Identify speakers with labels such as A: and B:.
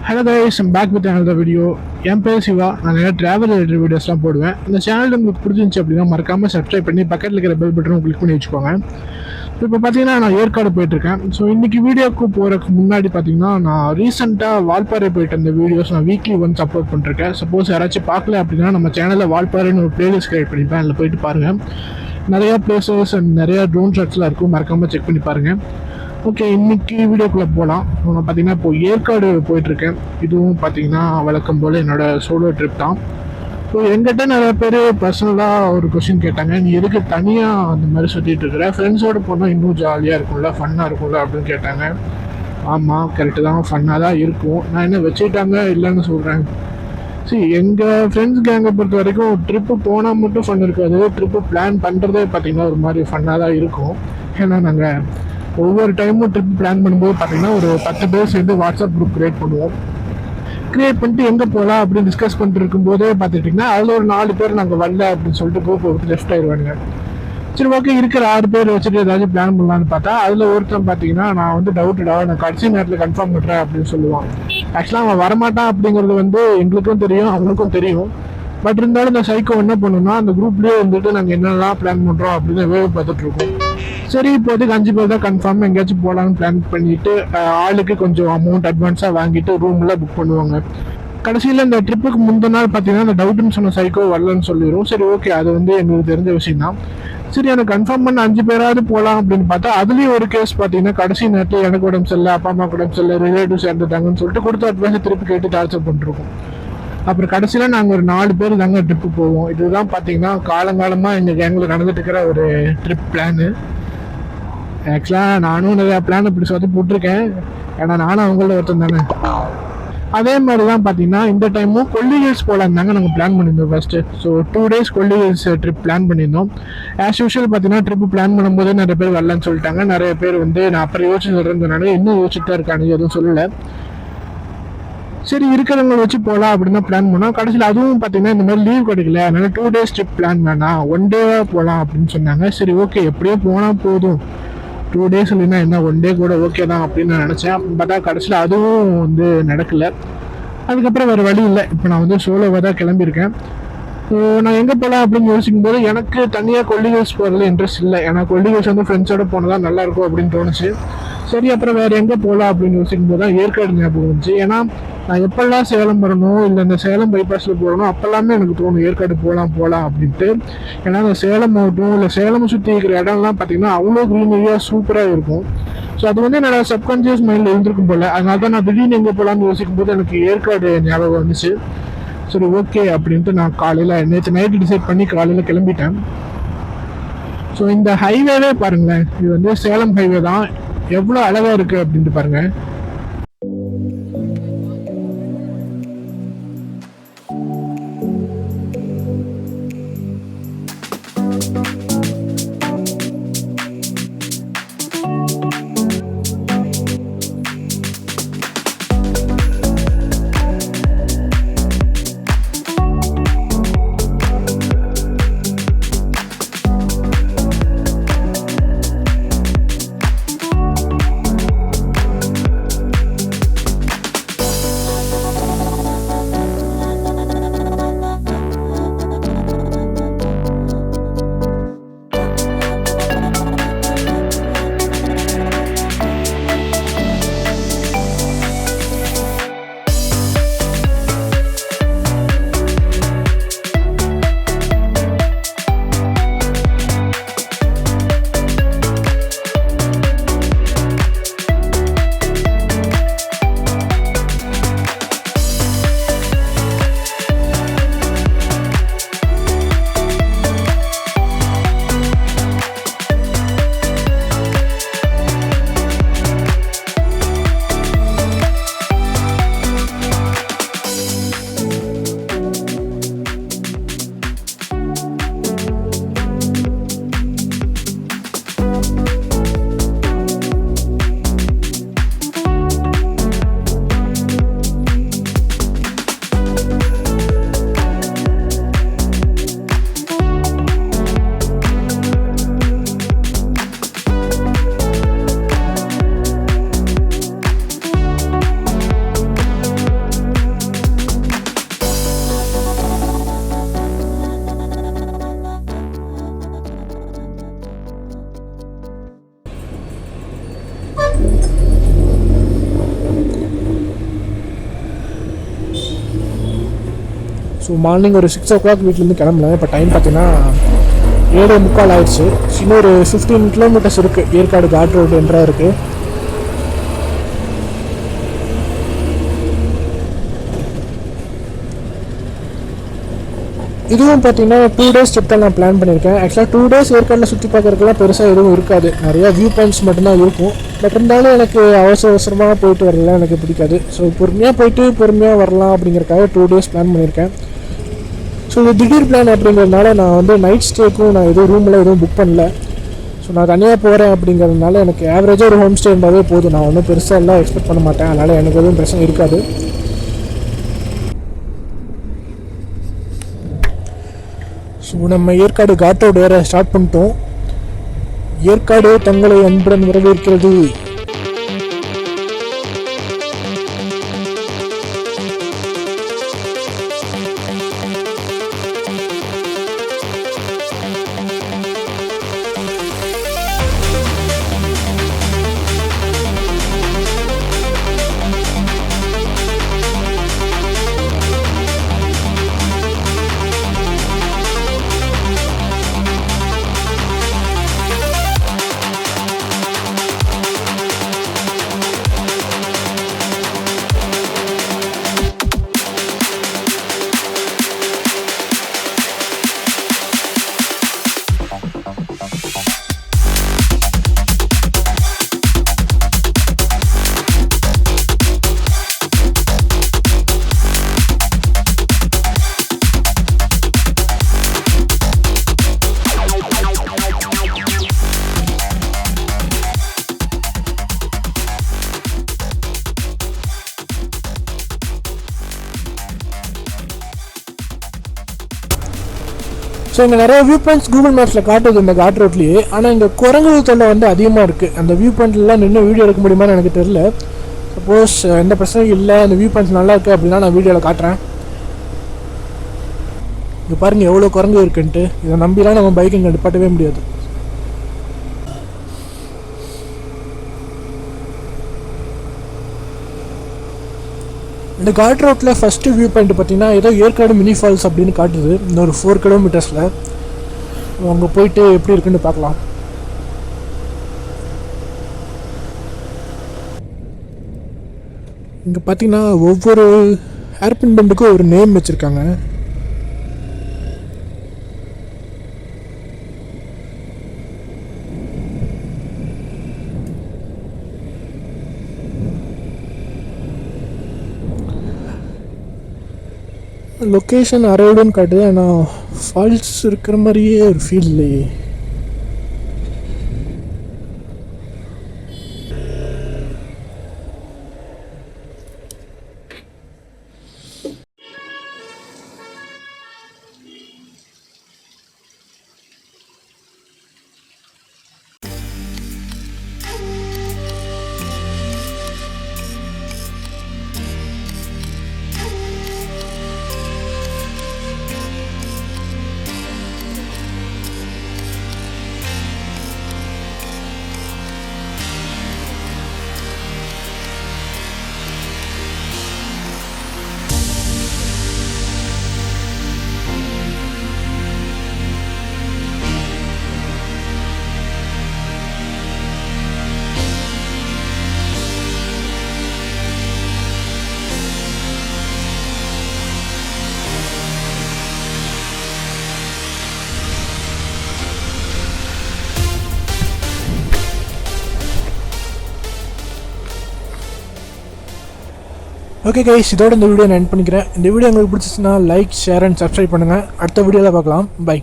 A: Hello guys, I'm back with another video. என் பேர் சிவா. நான் நிறைய ட்ராவல் ரிலேட்டட் வீடியோஸ்லாம் போடுவேன். இந்த சேனல் உங்களுக்கு பிடிச்சிருந்துச்சு அப்படின்னா மறக்காமல் சப்ஸ்கிரைப் பண்ணி பக்கத்தில் இருக்கிற பெல் பட்டனும் கிளிக் பண்ணி வச்சுக்கோங்க. ஸோ இப்போ பார்த்தீங்கன்னா நான் ஏற்காடு போயிட்டுருக்கேன். ஸோ இன்றைக்கி வீடியோக்கு போகிறதுக்கு முன்னாடி பார்த்தீங்கன்னா நான் ரீசெண்டாக வால்பாறை போயிட்டு அந்த வீடியோஸ் நான் வீக்லி ஒன்ஸ் அப்லோட் பண்ணிருக்கேன். சப்போஸ் யாராச்சும் பார்க்கல அப்படின்னா நம்ம சேனலில் வால்பாறைன்னு ஒரு பிளேலிஸ்ட் கிரியேட் பண்ணிப்பேன். அதில் போயிட்டு பாருங்கள். நிறையா பிளேசஸ் அண்ட் நிறையா ட்ரோன் ஷாட்ஸ்லாம் இருக்கும். மறக்காமல் செக் பண்ணி பாருங்கள். ஓகே, இன்னைக்கு வீடியோக்குள்ளே போகலாம். நான் பார்த்தீங்கன்னா இப்போ ஏற்காடு போயிட்டுருக்கேன். இதுவும் பார்த்தீங்கன்னா வழக்கம் போல் என்னோட சோலோ ட்ரிப் தான். ஸோ எங்கிட்ட நிறைய பேர் பர்சனலாக ஒரு கொஸ்டின் கேட்டாங்க, நீ எதுக்கு தனியாக அந்த மாதிரி சுற்றிட்டு இருக்கிற, ஃப்ரெண்ட்ஸோடு போனால் இன்னும் ஜாலியாக இருக்கும்ல, ஃபன்னாக இருக்கும்ல அப்படின்னு கேட்டாங்க. ஆமாம், கரெக்டு தான், ஃபன்னாக தான் இருக்கும். நான் என்ன வச்சுக்கிட்டாங்க இல்லைன்னு சொல்கிறேன். சரி, எங்கள் ஃப்ரெண்ட்ஸ் கேங்கை பொறுத்த வரைக்கும் ட்ரிப்பு போனால் மட்டும் ஃபன் இருக்காது. ட்ரிப்பு பிளான் பண்ணுறதே பார்த்திங்கன்னா ஒரு மாதிரி ஃபன்னாக தான் இருக்கும். ஏன்னா நாங்கள் ஒவ்வொரு டைமும் ட்ரிப் பிளான் பண்ணும்போது பார்த்தீங்கன்னா ஒரு 10 பேர் சேர்ந்து வாட்ஸ்அப் குரூப் க்ரியேட் பண்ணுவோம். க்ரியேட் பண்ணிட்டு எங்கே போகலாம் அப்படின்னு டிஸ்கஸ் பண்ணிட்டு இருக்கும்போதே பார்த்துட்டிங்கன்னா அதில் ஒரு 4 பேர் நாங்கள் வரல அப்படின்னு சொல்லிட்டு குரூப் விட்டு லெஃப்ட் ஆயிடுவாங்க. சரி, ஓகே, இருக்கிற 6 பேர் வச்சுட்டு ஏதாச்சும் பிளான் பண்ணலான்னு பார்த்தா அதில் ஒருத்தன் பார்த்தீங்கன்னா நான் வந்து டவுட்டடா, நான் கடைசி நேரத்தில் கன்ஃபார்ம் பண்ணுறேன் அப்படின்னு சொல்லுவான். ஆக்சுவலாக அவன் வரமாட்டான் அப்படிங்கிறது வந்து எங்களுக்கும் தெரியும், அவனுக்கும் தெரியும். பட் இருந்தாலும் இந்த சைக்கோ என்ன பண்ணுன்னா அந்த குரூப்லேயே வந்துட்டு நாங்கள் என்னெல்லாம் பிளான் பண்ணுறோம் அப்படின்னு வேவ் பார்த்துட்டு இருக்கோம். சரி, இப்போதைக்கு 5 பேர் தான் கன்ஃபார்ம் எங்கேயாச்சும் போகலான்னு பிளான் பண்ணிட்டு ஆளுக்கு கொஞ்சம் அமௌண்ட் அட்வான்ஸாக வாங்கிட்டு ரூம்ல புக் பண்ணுவாங்க. கடைசியில் இந்த ட்ரிப்புக்கு முந்தின நாள் பார்த்தீங்கன்னா அந்த டவுட்னு சொன்ன சைக்கோ வரலன்னு சொல்லிடும். சரி, ஓகே, அது வந்து எங்களுக்கு தெரிஞ்ச விஷயம் தான். சரி, எனக்கு கன்ஃபார்ம் பண்ண 5 பேராவது போகலாம் அப்படின்னு பார்த்தா அதுலேயும் ஒரு கேஸ் பார்த்தீங்கன்னா கடைசி நேரத்தில் எனக்கு உடம்பு சரியில்லை, அப்பா அம்மா உடம்பு சரியில்லை, ரிலேட்டிவ்ஸ் இறந்துட்டாங்கன்னு சொல்லிட்டு கொடுத்த அட்வான்ஸை திருப்பி கேட்டு டார்ச்சர் பண்ணிருக்கோம். அப்புறம் கடைசியில் நாங்கள் ஒரு 4 பேர் தாங்க ட்ரிப்பு போவோம். இதுதான் பார்த்தீங்கன்னா காலங்காலமாக எங்கள் கேங்கில் நடந்துட்டு இருக்கிற ஒரு ட்ரிப் பிளானு. ஆக்சுவலாக நானும் நிறையா பிளான் இப்படி சொல்லி போட்டிருக்கேன். ஏன்னா நானும் அவங்கள ஒருத்தன் தானே. அதே மாதிரி தான் பார்த்தீங்கன்னா இந்த டைமும் கொல்லி ஹில்ஸ் போகலாம் தாங்க நாங்கள் பிளான் பண்ணியிருந்தோம் ஃபஸ்ட்டு. ஸோ 2 days கொல்லி ஹில்ஸ் ட்ரிப் பிளான் பண்ணியிருந்தோம். ஆஸ் யூஷுவல் பார்த்தீங்கன்னா ட்ரிப்பு பிளான் பண்ணும்போது நிறைய பேர் வரலன்னு சொல்லிட்டாங்க. நிறைய பேர் வந்து நான் அப்புறம் யோசிச்சு சொல்கிறேன், இன்னும் யோசிச்சுட்டு தான் இருக்கானு எதுவும் சொல்லலை. சரி, இருக்கிறவங்க வச்சு போகலாம் அப்படின்னு தான் பிளான் பண்ணோம். கடைசியில் அதுவும் பார்த்தீங்கன்னா இந்த மாதிரி லீவ் கிடைக்கல, அதனால 2 days ட்ரிப் பிளான் வேணாம், 1 day போகலாம் அப்படின்னு சொன்னாங்க. சரி, ஓகே, எப்படியோ போனால் போதும், 2 days இல்லைன்னா என்ன 1 day கூட ஓகே தான் அப்படின்னு நான் நினச்சேன். பார்த்தா கடைசியில் அதுவும் வந்து நடக்கலை. அதுக்கப்புறம் வேறு வழி இல்லை, இப்போ நான் வந்து சோலோவாக தான் கிளம்பியிருக்கேன். ஸோ நான் எங்கே போகலாம் அப்படின்னு யோசிக்கும் போது எனக்கு தனியாக கொல்லி ஹில்ஸ் போகிறதுல இன்ட்ரெஸ்ட் இல்லை. ஏன்னா கொல்லி ஹில்ஸ் வந்து ஃப்ரெண்ட்ஸோட போனால் தான் நல்லாயிருக்கும் அப்படின்னு தோணுச்சு. சரி, அப்புறம் வேறு எங்கே போகலாம் அப்படின்னு யோசிக்கும் போது தான் ஏற்காடு ஞாபகம் வந்துச்சு. ஏன்னா நான் எப்பெல்லாம் சேலம் வரணும் இல்லை இந்த சேலம் பைபாஸில் போகணும் அப்போல்லாமே எனக்கு தோணும் ஏற்காடு போகலாம் அப்படின்ட்டு. ஏன்னா அந்த சேலம் ஆகட்டும் இல்லை சேலம் சுற்றி இருக்கிற இடம்லாம் பார்த்தீங்கன்னா அவ்வளோ க்ரீனரியாக சூப்பராக இருக்கும். ஸோ அது வந்து என்னோட சப்கான்ஷியஸ் மைண்டில் இருந்திருக்கும் போல். அதனால தான் நான் திடீர்னு எங்கே போகலான்னு யோசிக்கும் போது எனக்கு ஏற்காடு ஞாபகம் வந்துச்சு. சரி, ஓகே அப்படின்ட்டு நான் நேற்று நைட்டு டிசைட் பண்ணி காலையில் கிளம்பிட்டேன். ஸோ இந்த ஹைவேவே பாருங்களேன், இது வந்து சேலம் ஹைவே தான், எவ்வளோ அழகாக இருக்குது அப்படின்ட்டு பாருங்கள். ஸோ மார்னிங் ஒரு 6 o'clock வீட்டிலேருந்து கிளம்புனேன். இப்போ டைம் பார்த்தீங்கன்னா 7:45 ஆயிடுச்சு. இன்னும் ஒரு 15 kilometers இருக்குது ஏற்காடு காட் ரோடு என்றா இருக்குது. இதுவும் பார்த்தீங்கன்னா 2 days ட்ரிப் தான் நான் பிளான் பண்ணியிருக்கேன். ஆக்சுவலாக 2 days ஏற்காடில் சுற்றி பார்க்குறதுக்குலாம் பெருசாக எதுவும் இருக்காது, நிறையா வியூ பாயிண்ட்ஸ் மட்டும்தான் இருக்கும். பட் இருந்தாலும் எனக்கு அவசரமாக போயிட்டு வரலாம் எனக்கு பிடிக்காது. ஸோ பொறுமையாக போயிட்டு பொறுமையாக வரலாம் அப்படிங்கிறக்காக 2 days பிளான் பண்ணியிருக்கேன். ஸோ இது திடீர் பிளான் அப்படிங்கிறதுனால நான் வந்து நைட் ஸ்டேக்கும் நான் எதுவும் ரூமில் எதுவும் புக் பண்ணல. ஸோ நான் தனியாக போகிறேன் அப்படிங்கிறதுனால எனக்கு ஆவரேஜாக ஒரு ஹோம் ஸ்டே இருந்தாலே போதும். நான் ஒன்றும் பெருசாக எல்லாம் எக்ஸ்பெக்ட் பண்ண மாட்டேன், அதனால் எனக்கு எதுவும் பிரச்சனை இருக்காது. ஸோ நம்ம ஏற்காடு காட் ரோடு ஏற ஸ்டார்ட் பண்ணிட்டோம். ஏற்காடு தங்களை அன்புடன் வரவேற்கிறது. ஸோ இங்கே நிறைய வியூ பாயிண்ட்ஸ் கூகுள் மேப்ஸில் காட்டுது இந்த காட் ரோட்லேயே. ஆனால் இங்கே குரங்கு தொல்லை வந்து அதிகமாக இருக்குது. அந்த வியூ பாயிண்ட்லாம் நின்று வீடியோ எடுக்க முடியுமான்னு எனக்கு தெரியல. சப்போஸ் எந்த பிரச்சனையும் இல்லை, அந்த வியூ பாயிண்ட்ஸ் நல்லா இருக்குது அப்படின்னா நான் வீடியோவில் காட்டுறேன். இங்கே பாருங்கள் எவ்வளோ குரங்கு இருக்குன்ட்டு. இதை நம்பிலாம் நம்ம பைக் இங்கே நிப்பாட்டவே முடியாது. இந்த காட் ரோட்டில் ஃபஸ்ட்டு வியூ பாயிண்ட் பார்த்தீங்கன்னா ஏதோ ஏற்காடு மினி ஃபால்ஸ் அப்படின்னு காட்டுது. இன்னொரு 4 kilometers அங்கே போயிட்டு எப்படி இருக்குன்னு பார்க்கலாம். இங்கே பார்த்தீங்கன்னா ஒவ்வொரு ஹேர்பின் பெண்டுக்கும் ஒரு நேம் வச்சுருக்காங்க. லொக்கேஷன் அரைவ்டுன்னு காட்டுது, ஆனால் ஃபால்ஸ் இருக்கிற மாதிரியே ஒரு ஃபீல் இல்லையே. ஓகே கைஸ், இதோட இந்த வீடியோ நான் எண்ட் பண்ணிக்கிறேன். இந்த வீடியோ உங்களுக்கு பிடிச்சிச்சுன்னா லைக், ஷேர் அண்ட் சப்ஸ்கிரைப் பண்ணுங்கள். அடுத்த வீடியோவில் பார்க்கலாம். பை.